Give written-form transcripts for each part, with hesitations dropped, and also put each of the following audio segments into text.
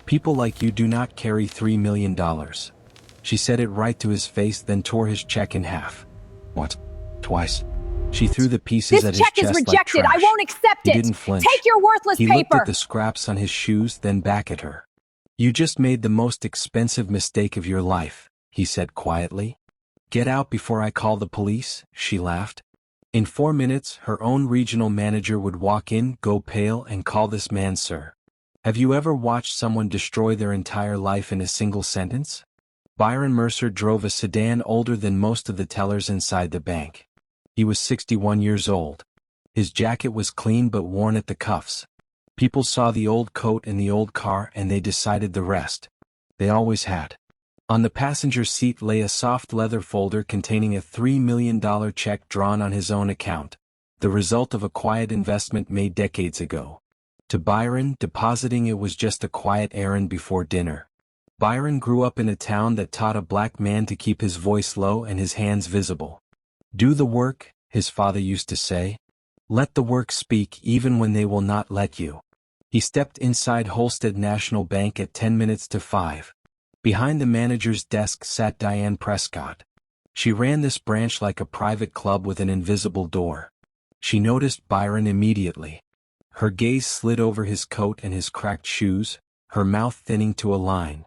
People like you do not carry $3 million. She said it right to his face, then tore his check in half. What? Twice? She threw the pieces at his chest This check is like rejected. trash. I won't accept He it. didn't flinch. Take your worthless He paper. looked at the scraps on his shoes, then back at her. You just made the most expensive mistake of your life, he said quietly. Get out before I call the police, she laughed. In 4 minutes, her own regional manager would walk in, go pale, and call this man sir. Have you ever watched someone destroy their entire life in a single sentence? Byron Mercer drove a sedan older than most of the tellers inside the bank. He was 61 years old. His jacket was clean but worn at the cuffs. People saw the old coat and the old car and they decided the rest. They always had. On the passenger seat lay a soft leather folder containing a $3 million check drawn on his own account, the result of a quiet investment made decades ago. To Byron, depositing it was just a quiet errand before dinner. Byron grew up in a town that taught a black man to keep his voice low and his hands visible. Do the work, his father used to say. Let the work speak even when they will not let you. He stepped inside Holstead National Bank at 10 minutes to 5. Behind the manager's desk sat Diane Prescott. She ran this branch like a private club with an invisible door. She noticed Byron immediately. Her gaze slid over his coat and his cracked shoes, her mouth thinning to a line.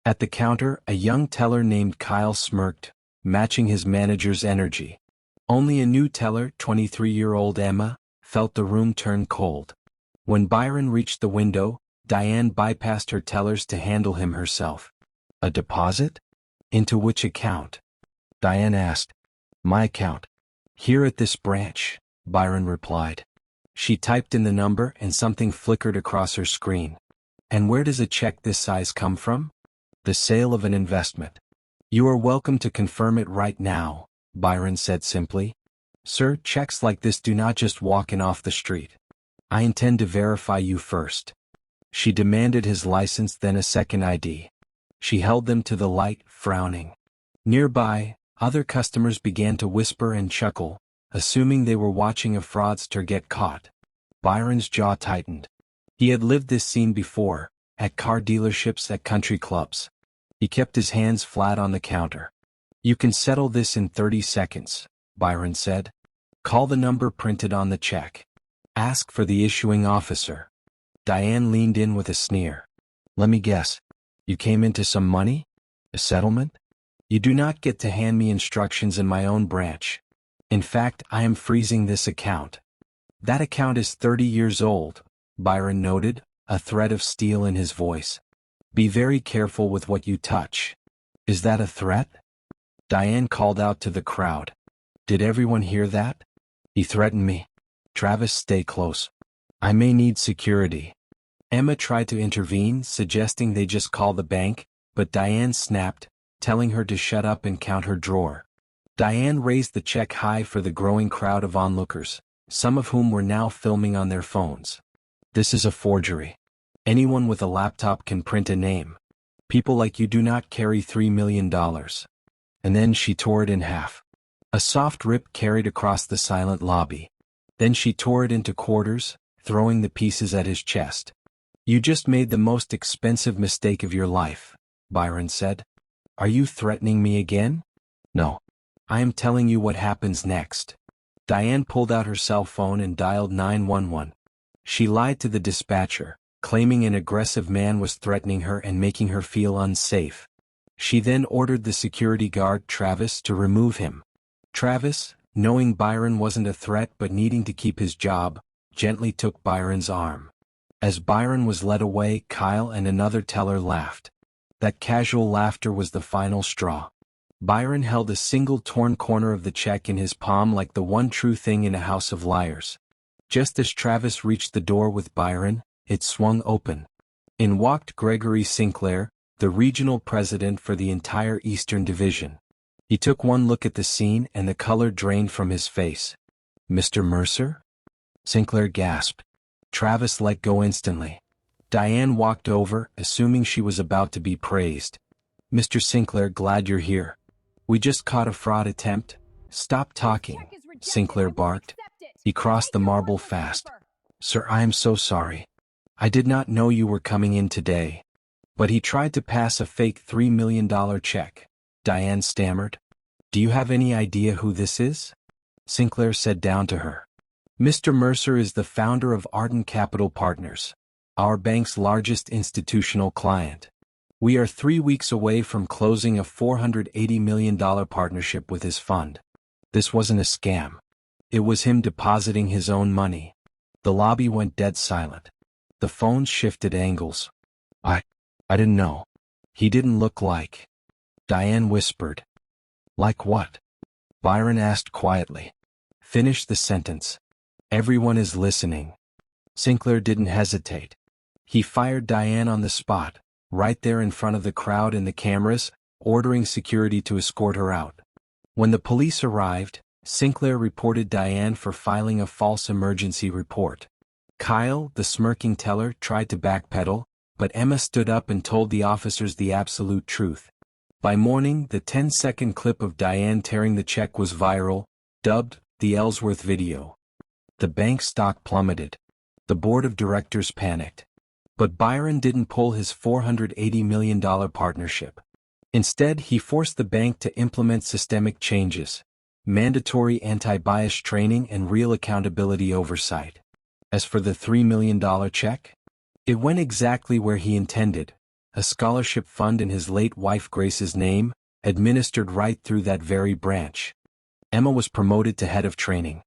At the counter, a young teller named Kyle smirked, matching his manager's energy. Only a new teller, 23-year-old Emma, felt the room turn cold. When Byron reached the window, Diane bypassed her tellers to handle him herself. A deposit? Into which account? Diane asked. My account. Here at this branch, Byron replied. She typed in the number and something flickered across her screen. And where does a check this size come from? The sale of an investment. You are welcome to confirm it right now, Byron said simply. Sir, checks like this do not just walk in off the street. I intend to verify you first. She demanded his license, then a second ID. She held them to the light, frowning. Nearby, other customers began to whisper and chuckle, assuming they were watching a fraudster get caught. Byron's jaw tightened. He had lived this scene before, at car dealerships, at country clubs. He kept his hands flat on the counter. You can settle this in 30 seconds, Byron said. Call the number printed on the check. Ask for the issuing officer. Diane leaned in with a sneer. Let me guess. You came into some money? A settlement? You do not get to hand me instructions in my own branch. In fact, I am freezing this account. That account is 30 years old, Byron noted, a threat of steel in his voice. Be very careful with what you touch. Is that a threat? Diane called out to the crowd. Did everyone hear that? He threatened me. Travis, stay close. I may need security. Emma tried to intervene, suggesting they just call the bank, but Diane snapped, telling her to shut up and count her drawer. Diane raised the check high for the growing crowd of onlookers, some of whom were now filming on their phones. This is a forgery. Anyone with a laptop can print a name. People like you do not carry $3 million. And then she tore it in half. A soft rip carried across the silent lobby. Then she tore it into quarters, throwing the pieces at his chest. You just made the most expensive mistake of your life, Byron said. Are you threatening me again? No. I am telling you what happens next. Diane pulled out her cell phone and dialed 911. She lied to the dispatcher, claiming an aggressive man was threatening her and making her feel unsafe. She then ordered the security guard, Travis, to remove him. Travis, knowing Byron wasn't a threat but needing to keep his job, gently took Byron's arm. As Byron was led away, Kyle and another teller laughed. That casual laughter was the final straw. Byron held a single torn corner of the check in his palm like the one true thing in a house of liars. Just as Travis reached the door with Byron, it swung open. In walked Gregory Sinclair, the regional president for the entire Eastern Division. He took one look at the scene and the color drained from his face. Mr. Mercer? Sinclair gasped. Travis let go instantly. Diane walked over, assuming she was about to be praised. Mr. Sinclair, glad you're here. We just caught a fraud attempt. Stop talking, Sinclair barked. He crossed the marble fast. Sir, I am so sorry. I did not know you were coming in today. But he tried to pass a fake $3 million check. Diane stammered. Do you have any idea who this is? Sinclair said down to her. Mr. Mercer is the founder of Arden Capital Partners, our bank's largest institutional client. We are 3 weeks away from closing a $480 million partnership with his fund. This wasn't a scam. It was him depositing his own money. The lobby went dead silent. The phones shifted angles. I didn't know. He didn't look like. Diane whispered. Like what? Byron asked quietly. Finish the sentence. Everyone is listening. Sinclair didn't hesitate. He fired Diane on the spot, right there in front of the crowd and the cameras, ordering security to escort her out. When the police arrived, Sinclair reported Diane for filing a false emergency report. Kyle, the smirking teller, tried to backpedal, but Emma stood up and told the officers the absolute truth. By morning, the 10-second clip of Diane tearing the check was viral, dubbed the Ellsworth video. The bank stock plummeted. The board of directors panicked. But Byron didn't pull his $480 million partnership. Instead, he forced the bank to implement systemic changes, mandatory anti-bias training and real accountability oversight. As for the $3 million check, it went exactly where he intended, a scholarship fund in his late wife Grace's name, administered right through that very branch. Emma was promoted to head of training.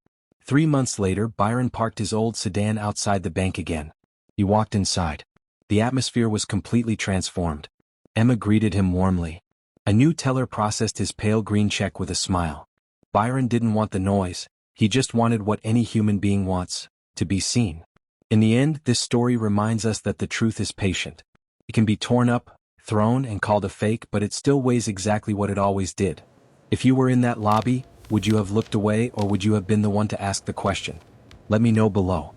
3 months later, Byron parked his old sedan outside the bank again. He walked inside. The atmosphere was completely transformed. Emma greeted him warmly. A new teller processed his pale green check with a smile. Byron didn't want the noise, he just wanted what any human being wants, to be seen. In the end, this story reminds us that the truth is patient. It can be torn up, thrown, and called a fake, but it still weighs exactly what it always did. If you were in that lobby, would you have looked away or would you have been the one to ask the question? Let me know below.